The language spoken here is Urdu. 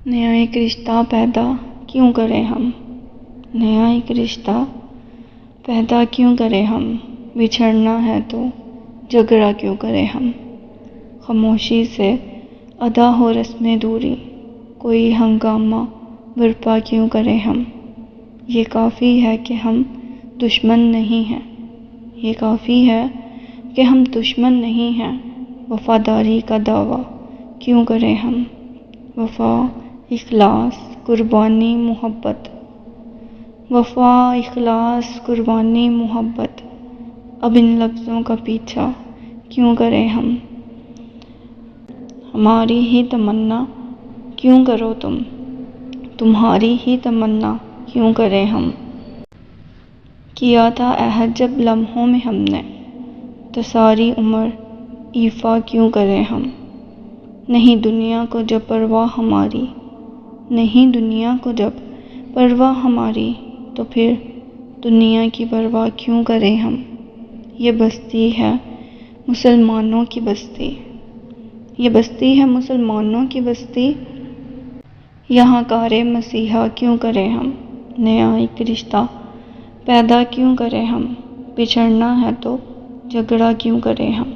نیا ایک رشتہ پیدا کیوں کریں ہم؟ نیا ایک رشتہ پیدا کیوں کریں ہم؟ بچھڑنا ہے تو جھگڑا کیوں کریں ہم؟ خاموشی سے ادا ہو رسم دوری، کوئی ہنگامہ برپا کیوں کریں ہم؟ یہ کافی ہے کہ ہم دشمن نہیں ہیں، یہ کافی ہے کہ ہم دشمن نہیں ہیں، وفاداری کا دعویٰ کیوں کریں ہم؟ وفا، اخلاص، قربانی، محبت، وفا، اخلاص، قربانی، محبت، اب ان لفظوں کا پیچھا کیوں کریں ہم؟ ہماری ہی تمنا کیوں کرو تم، تمہاری ہی تمنا کیوں کریں ہم؟ کیا تھا عہد جب لمحوں میں ہم نے، تو ساری عمر ایفا کیوں کریں ہم؟ نہیں دنیا کو جب پرواہ ہماری، نہیں دنیا کو جب پرواہ ہماری، تو پھر دنیا کی پرواہ کیوں کریں ہم؟ یہ بستی ہے مسلمانوں کی بستی، یہ بستی ہے مسلمانوں کی بستی، یہاں کار مسیحا کیوں کریں ہم؟ نیا ایک رشتہ پیدا کیوں کریں ہم؟ بچھڑنا ہے تو جھگڑا کیوں کریں ہم؟